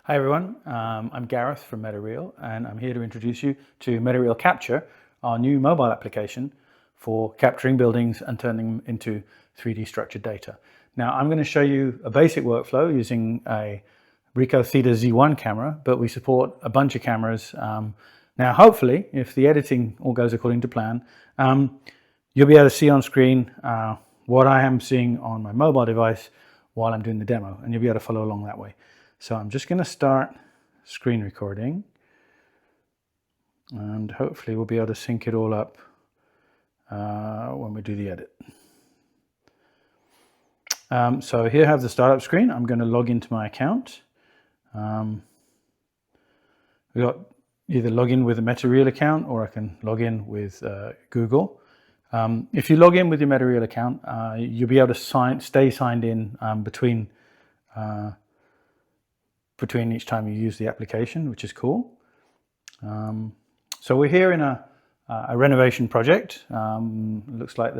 Hi everyone, I'm Gareth from Metareal and I'm here to introduce you to Metareal Capture, our new mobile application for capturing buildings and turning them into 3D structured data. Now I'm going to show you a basic workflow using a Ricoh Theta Z1 camera, but we support a bunch of cameras. Now hopefully, if the editing all goes according to plan, you'll be able to see on screen what I am seeing on my mobile device while I'm doing the demo, and you'll be able to follow along that way. So I'm just going to start screen recording and hopefully we'll be able to sync it all up when we do the edit. So here I have the startup screen. I'm going to log into my account. We've got either log in with a Metareal account or I can log in with Google. If you log in with your Metareal account, you'll be able to stay signed in between each time you use the application, which is cool. So we're here in a renovation project. It looks like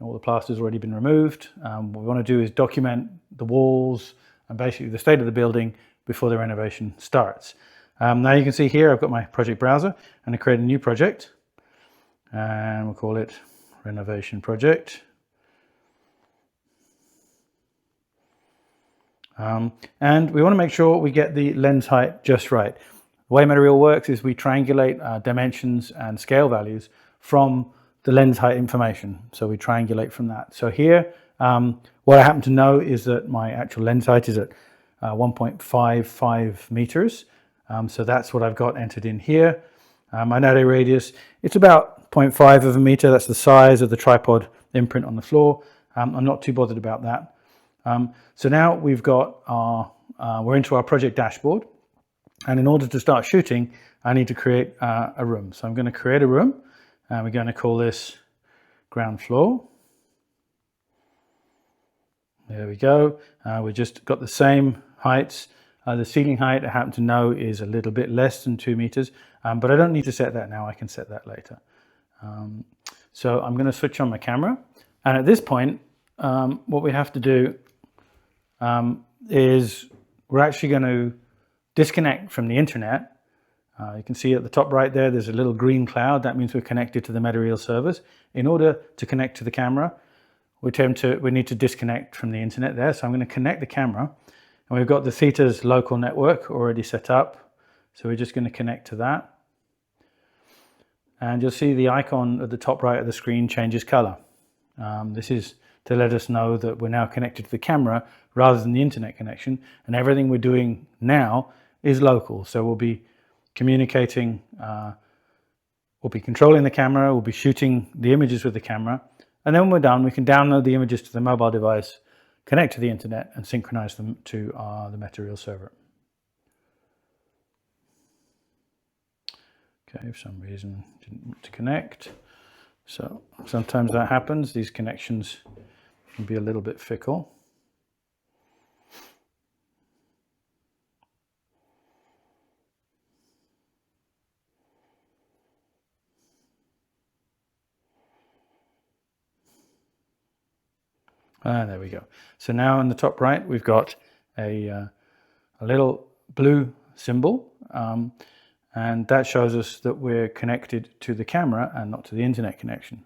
all the plaster's already been removed. What we want to do is document the walls and basically the state of the building before the renovation starts. Now you can see here I've got my project browser and I create a new project and we'll call it renovation project. And we want to make sure we get the lens height just right. The way Metareal works is we triangulate dimensions and scale values from the lens height information. So we triangulate from that. So here, what I happen to know is that my actual lens height is at 1.55 meters. So that's what I've got entered in here. My node radius, it's about 0.5 of a meter. That's the size of the tripod imprint on the floor. I'm not too bothered about that. So now we've got we're into our project dashboard, and in order to start shooting I need to create a room. So I'm going to create a room and we're going to call this ground floor. There we go. We just got the same heights. The ceiling height I happen to know is a little bit less than 2 meters, but I don't need to set that now. I can set that later. So I'm going to switch on my camera, and at this point what we have to do is we're actually going to disconnect from the internet. You can see at the top right there, there's a little green cloud. That means we're connected to the Metareal servers. In order to connect to the camera, we need to disconnect from the internet there. So I'm going to connect the camera, and we've got the Theta's local network already set up. So we're just going to connect to that. And you'll see the icon at the top right of the screen changes color. This is to let us know that we're now connected to the camera rather than the internet connection, and everything we're doing now is local. So we'll be communicating, we'll be controlling the camera, we'll be shooting the images with the camera, and then when we're done we can download the images to the mobile device, connect to the internet and synchronize them to the Metareal server. Okay, for some reason didn't want to connect. So sometimes that happens. These connections can be a little bit fickle. There we go. So now in the top right we've got a little blue symbol, and that shows us that we're connected to the camera and not to the internet connection.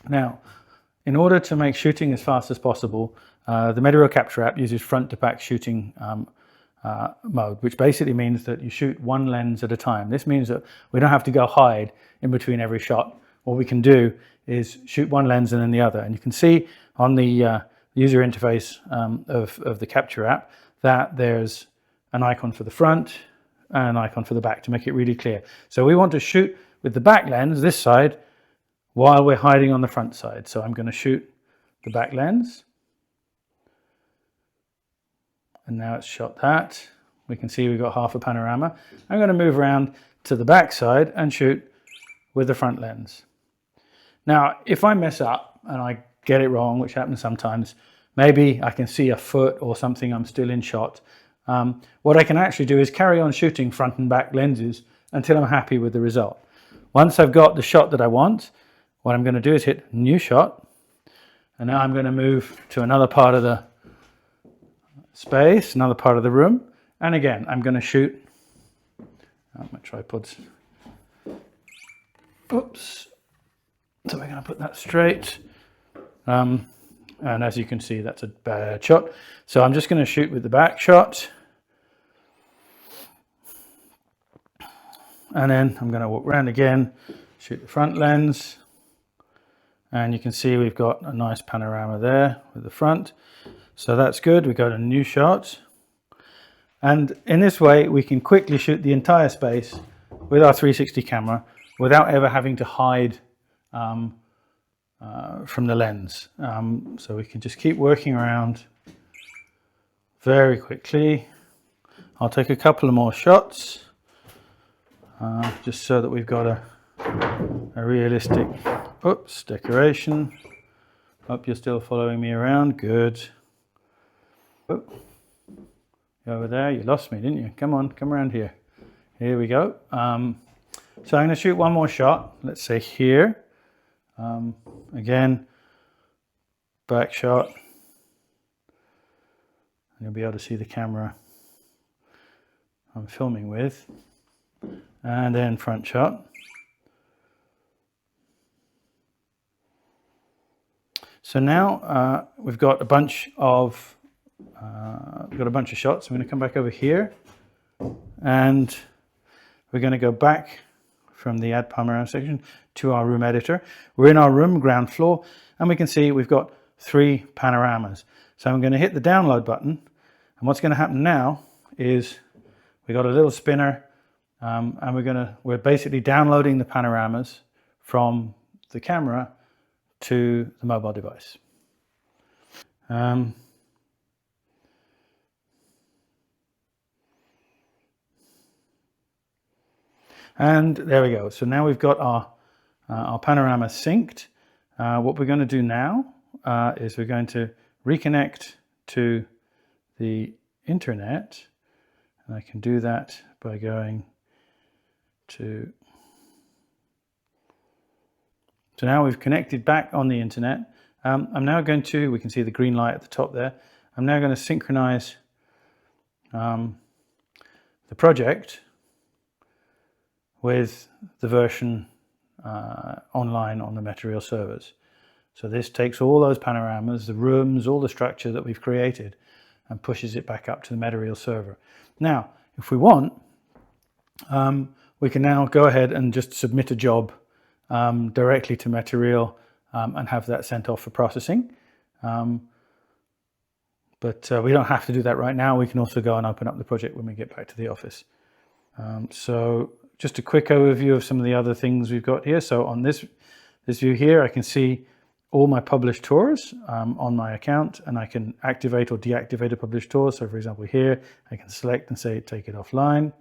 Now, in order to make shooting as fast as possible, the Metareal Capture app uses front-to-back shooting mode, which basically means that you shoot one lens at a time. This means that we don't have to go hide in between every shot. What we can do is shoot one lens and then the other. And you can see on the user interface of the Capture app that there's an icon for the front and an icon for the back to make it really clear. So we want to shoot with the back lens, this side, while we're hiding on the front side. So I'm going to shoot the back lens. And now it's shot that. We can see we've got half a panorama. I'm going to move around to the back side and shoot with the front lens. Now, if I mess up and I get it wrong, which happens sometimes, maybe I can see a foot or something, I'm still in shot. What I can actually do is carry on shooting front and back lenses until I'm happy with the result. Once I've got the shot that I want, what I'm going to do is hit new shot, and now I'm going to move to another part of the space, another part of the room, And again, I'm going to shoot. My tripod's. Oops. So we're going to put that straight. And as you can see, that's a bad shot. So I'm just going to shoot with the back shot. And then I'm going to walk around again, shoot the front lens. And you can see we've got a nice panorama there with the front. So that's good. We go to new shot. And in this way, we can quickly shoot the entire space with our 360 camera without ever having to hide from the lens. So we can just keep working around very quickly. I'll take a couple of more shots just so that we've got a realistic decoration. Hope you're still following me around. Good. Oh, you're over there. You lost me, didn't you? Come on, come around here. Here we go. So I'm going to shoot one more shot. Let's say here. Again, back shot. And you'll be able to see the camera I'm filming with. And then front shot. So now we've got a bunch of shots. I'm going to come back over here, and we're going to go back from the Add Panorama section to our room editor. We're in our room, ground floor, and we can see we've got 3 panoramas. So I'm going to hit the download button, and what's going to happen now is we got a little spinner, and we're basically downloading the panoramas from the camera to the mobile device. And there we go. So now we've got our panorama synced. What we're going to do now is we're going to reconnect to the internet, and I can do that by going to. So now we've connected back on the internet. I'm now going to, we can see the green light at the top there. I'm now going to synchronize the project with the version online on the Metareal servers. So this takes all those panoramas, the rooms, all the structure that we've created, and pushes it back up to the Metareal server. Now, if we want, we can now go ahead and just submit a job directly to Metareal and have that sent off for processing. But we don't have to do that right now. We can also go and open up the project when we get back to the office. So just a quick overview of some of the other things we've got here. So on this view here, I can see all my published tours on my account, and I can activate or deactivate a published tour. So for example, here, I can select and say, take it offline.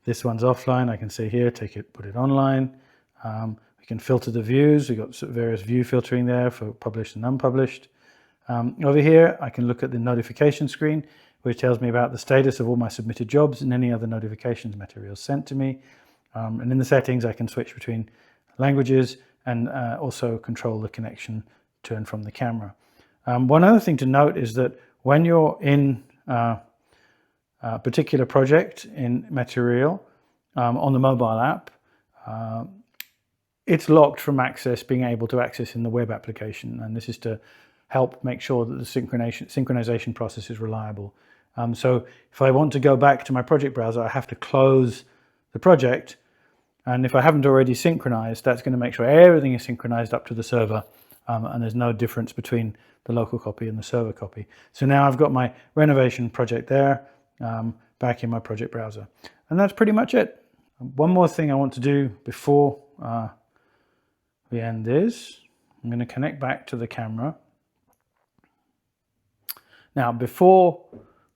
This one's offline. I can say here, put it online. We can filter the views. We've got various view filtering there for published and unpublished. Over here, I can look at the notification screen, which tells me about the status of all my submitted jobs and any other notifications Metareal sent to me. And in the settings, I can switch between languages and also control the connection to and from the camera. One other thing to note is that when you're in a particular project in Metareal on the mobile app, it's locked from being able to access in the web application. And this is to help make sure that the synchronization process is reliable. So if I want to go back to my project browser, I have to close the project. And if I haven't already synchronized, that's going to make sure everything is synchronized up to the server. And there's no difference between the local copy and the server copy. So now I've got my renovation project there back in my project browser. And that's pretty much it. One more thing I want to do before we end this, I'm going to connect back to the camera. Now, before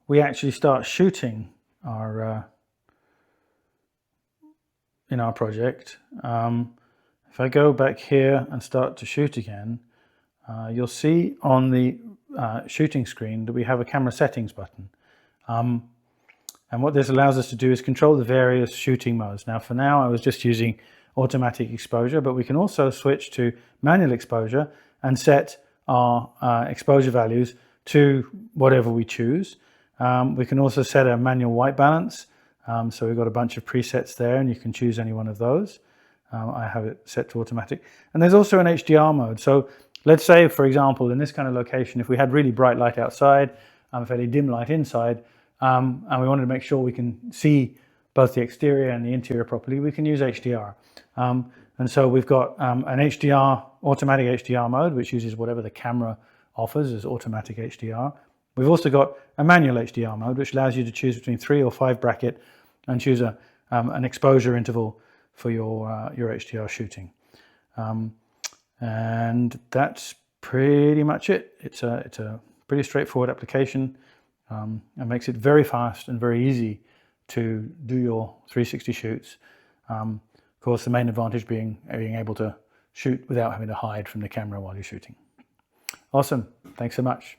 we actually start shooting in our project, if I go back here and start to shoot again, you'll see on the shooting screen that we have a camera settings button. And what this allows us to do is control the various shooting modes. Now, for now, I was just using automatic exposure, but we can also switch to manual exposure and set our exposure values to whatever we choose. We can also set a manual white balance. So we've got a bunch of presets there, and you can choose any one of those. I have it set to automatic. And there's also an HDR mode. So let's say, for example, in this kind of location, if we had really bright light outside, fairly dim light inside, and we wanted to make sure we can see both the exterior and the interior properly, we can use HDR. And so we've got an HDR, automatic HDR mode, which uses whatever the camera offers as automatic HDR. We've also got a manual HDR mode, which allows you to choose between 3 or 5 bracket and choose an exposure interval for your HDR shooting. And that's pretty much it. It's a pretty straightforward application. It makes it very fast and very easy to do your 360 shoots. Of course, the main advantage being able to shoot without having to hide from the camera while you're shooting. Awesome. Thanks so much.